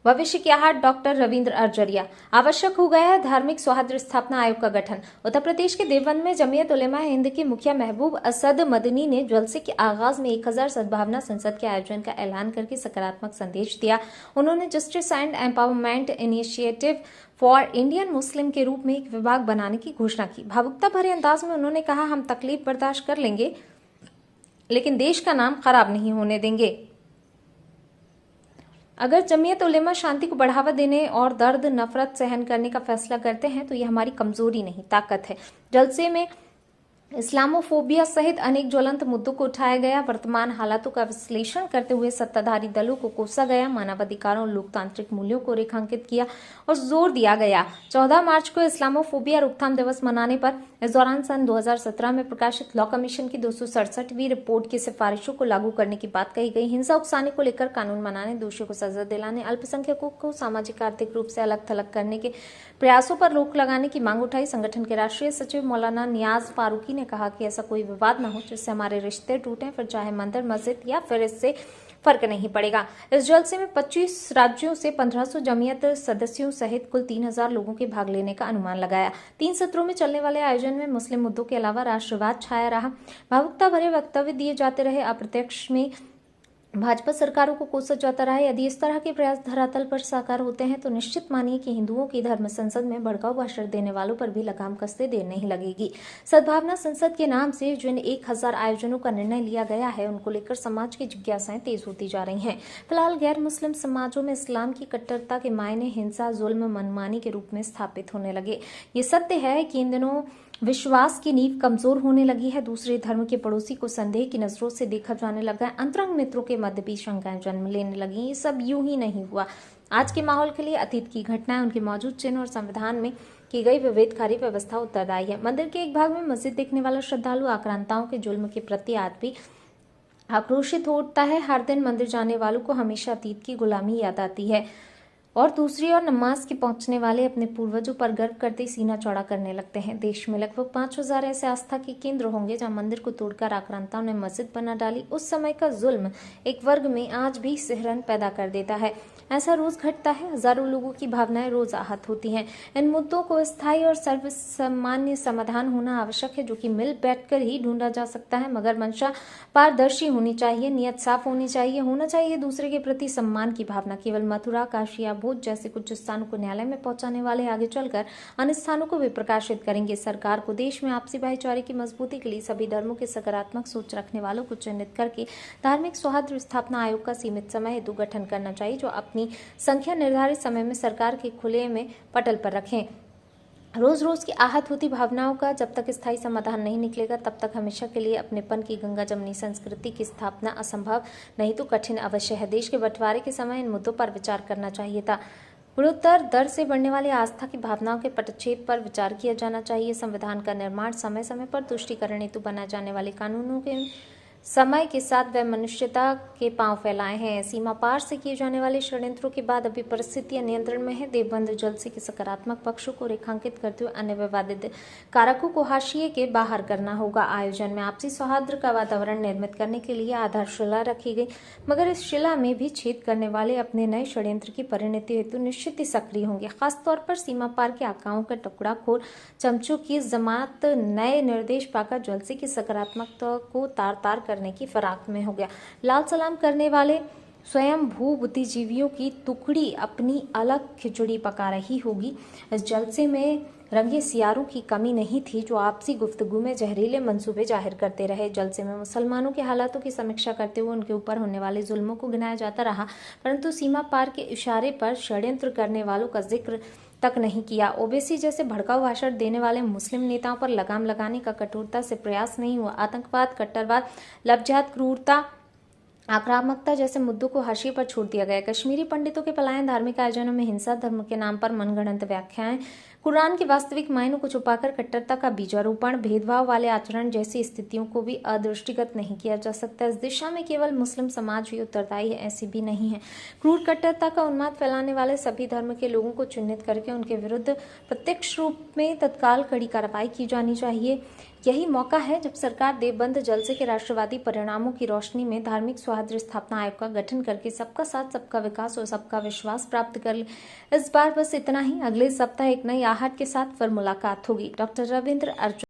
भविष्य की आहट डॉक्टर रविंद्र अरजरिया। आवश्यक हो गया है धार्मिक सौहार्द स्थापना आयोग का गठन। उत्तर प्रदेश के देवबंद में जमीयत उलेमा हिंद के मुखिया महबूब असद मदनी ने जलसे के आगाज में 1000 सद्भावना संसद के आयोजन का ऐलान करके सकारात्मक संदेश दिया। उन्होंने justice and empowerment initiative for Indian Muslim के रूप में एक विभाग बनाने की घोषणा की। भावुकता भरे अंदाज में उन्होंने कहा, हम तकलीफ बर्दाश्त कर लेंगे लेकिन देश का नाम खराब नहीं होने देंगे। अगर जमीयत उलेमा शांति को बढ़ावा देने और दर्द नफरत सहन करने का फैसला करते हैं तो यह हमारी कमजोरी नहीं ताकत है। जलसे में इस्लामोफोबिया सहित अनेक ज्वलंत मुद्दों को उठाया गया। वर्तमान हालातों का विश्लेषण करते हुए सत्ताधारी दलों को कोसा गया, मानवाधिकारों और लोकतांत्रिक मूल्यों को रेखांकित किया और जोर दिया गया। 14 मार्च को इस्लामोफोबिया रोकथाम दिवस मनाने पर इस दौरान सन 2017 में प्रकाशित लॉ कमीशन की 267वीं रिपोर्ट की सिफारिशों को लागू करने की बात कही गई। हिंसा उकसाने को लेकर कानून बनाने, दोषियों को सजा दिलाने, अल्पसंख्यकों को सामाजिक आर्थिक रूप से अलग थलग करने के प्रयासों पर रोक लगाने की मांग उठाई। संगठन के राष्ट्रीय सचिव मौलाना नियाज फारूकी ने कहा कि ऐसा कोई विवाद न हो जिससे हमारे रिश्ते टूटें, फिर चाहे मंदिर मस्जिद या फिर इससे फर्क नहीं पड़ेगा। इस जलसे में 25 राज्यों से 1500 जमीयत सदस्यों सहित कुल 3000 लोगों के भाग लेने का अनुमान लगाया। 3 सत्रों में चलने वाले आयोजन में मुस्लिम मुद्दों के अलावा राष्ट्रवाद छाया रहा। भावुकता भरे वक्तव्य दिए जाते रहे। अप्रत्यक्ष में भाजपा सरकारों को कोसा जाता रहा। यदि इस तरह के प्रयास धरातल पर साकार होते हैं तो निश्चित मानिए कि हिंदुओं की धर्म संसद में भड़काऊ भाषण देने वालों पर भी लगाम कसते देर नहीं लगेगी। सद्भावना संसद के नाम से जिन 1000 आयोजनों का निर्णय लिया गया है उनको लेकर समाज की जिज्ञासाएं तेज होती जा रही हैं। फिलहाल गैर मुस्लिम समाजों में इस्लाम की कट्टरता के मायने हिंसा, जुल्म, मनमानी के रूप में स्थापित होने लगे। ये सत्य है कि इन दिनों विश्वास की नींव कमजोर होने लगी है। दूसरे धर्म के पड़ोसी को संदेह की नजरों से देखा जाने लगा है। अंतरंग मित्रों के मध्य भी शंकाएं जन्म लेने लगी। ये सब यूं ही नहीं हुआ। आज के माहौल के लिए अतीत की घटनाएं, उनके मौजूद चिन्ह और संविधान में की गई विभेदकारी व्यवस्था उत्तरदायी है। मंदिर के एक भाग में मस्जिद देखने वाला श्रद्धालु आक्रांताओं के जुल्म के प्रति आज भी आक्रोशित हो उठता है। हर दिन मंदिर जाने वालों को हमेशा अतीत की गुलामी याद आती है और दूसरी ओर नमाज के पहुंचने वाले अपने पूर्वजों पर गर्व करते सीना चौड़ा करने लगते हैं। देश में लगभग 5000 ऐसे आस्था के केंद्र होंगे जहां मंदिर को तोड़कर आक्रांताओं ने मस्जिद बना डाली। उस समय का जुल्म एक वर्ग में आज भी सिहरन पैदा कर देता है। ऐसा रोज घटता है। हजारों लोगों की भावनाएं रोज आहत होती हैं। इन मुद्दों को स्थायी और सर्वसामान्य समाधान होना आवश्यक है, जो कि मिल बैठकर ही ढूंढा जा सकता है। मगर मंशा पारदर्शी होनी चाहिए, नियत साफ होनी चाहिए, होना चाहिए दूसरे के प्रति सम्मान की भावना। केवल मथुरा, काशी या बोध जैसे कुछ स्थानों को न्यायालय में पहुंचाने वाले आगे चलकर अन्य स्थानों को भी प्रकाशित करेंगे। सरकार को देश में आपसी भाईचारे की मजबूती के लिए सभी धर्मों के सकारात्मक सोच रखने वालों को चिन्हित करके धार्मिक सौहार्द स्थापना आयोग का सीमित समय हेतु गठन करना चाहिए, जो अपनी संख्या निर्धारित समय में सरकार के खुले में पटल पर रखें। रोज रोज की आहत होती भावनाओं का जब तक स्थायी समाधान नहीं निकलेगा तब तक हमेशा के लिए अपनेपन की गंगा जमनी संस्कृति की स्थापना असंभव नहीं तो कठिन अवश्य है। देश के बंटवारे के समय इन मुद्दों पर विचार करना चाहिए था। गुणोत्तर दर से बढ़ने वाली आस्था की भावनाओं के पटच्छेद पर विचार किया जाना चाहिए। संविधान का निर्माण समय समय पर तुष्टीकरण हेतु बनाए जाने वाले कानूनों के समय के साथ वह मनुष्यता के पांव फैलाए हैं। सीमा पार से किए जाने वाले षड्यंत्रों के बाद अभी परिस्थितियां नियंत्रण में है। देवबंद जलसे के सकारात्मक पक्षों को रेखांकित करते हुए अन्य विवादित कारकों को हाशिए के बाहर करना होगा। आयोजन में आपसी सौहार्द का वातावरण निर्मित करने के लिए आधारशिला रखी गई, मगर इस शिला में भी छेद करने वाले अपने नए षड्यंत्र की परिणति हेतु निश्चित ही सक्रिय होंगे। खासतौर पर सीमा पार के आकाओं का टुकड़ाखोर चमचों की जमात नए निर्देश पाकर जलसे की सकारात्मकता को तार तार करने की फराक में हो गया। लाल सलाम करने वाले स्वयं भू बुद्धिजीवियों की टुकड़ी अपनी अलग खिचड़ी पका रही होगी। इस जलसे में रंगे सियारों की कमी नहीं थी, जो आपसी गुफ्तगू में जहरीले मंसूबे जाहिर करते रहे। जलसे में मुसलमानों के हालातों की समीक्षा करते हुए उनके ऊपर होने वाले जुल्मों को गिनाया जाता रहा, परंतु सीमा पार के इशारे पर षड्यंत्र करने वालों का जिक्र तक नहीं किया। ओबीसी जैसे भड़काऊ भाषण देने वाले मुस्लिम नेताओं पर लगाम लगाने का कठोरता से प्रयास नहीं हुआ। आतंकवाद, कट्टरवाद, लफ्ज़ात, क्रूरता, आक्रामकता जैसे मुद्दों को हाशिए पर छोड़ दिया गया। कश्मीरी पंडितों के पलायन, धार्मिक आयोजनों में हिंसा, धर्म के नाम पर मनगढ़ंत व्याख्याएं, कुरान के वास्तविक मायनों को छुपाकर कट्टरता का बीजारोपण, भेदभाव वाले आचरण जैसी स्थितियों को भी अदृष्टिगत नहीं किया जा सकता। इस दिशा में केवल मुस्लिम समाज ही उत्तरदायी है, ऐसी भी नहीं है। क्रूर कट्टरता का उन्माद फैलाने वाले सभी धर्म के लोगों को चिन्हित करके उनके विरुद्ध प्रत्यक्ष रूप में तत्काल कड़ी कार्रवाई की जानी चाहिए। यही मौका है जब सरकार देवबंद जलसे के राष्ट्रवादी परिणामों की रोशनी में धार्मिक सौहार्द स्थापना आयोग का गठन करके सबका साथ, सबका विकास और सबका विश्वास प्राप्त कर ले। इस बार बस इतना ही। अगले सप्ताह एक नई आहट के साथ फिर मुलाकात होगी। डॉक्टर रविंद्र अर्जुन।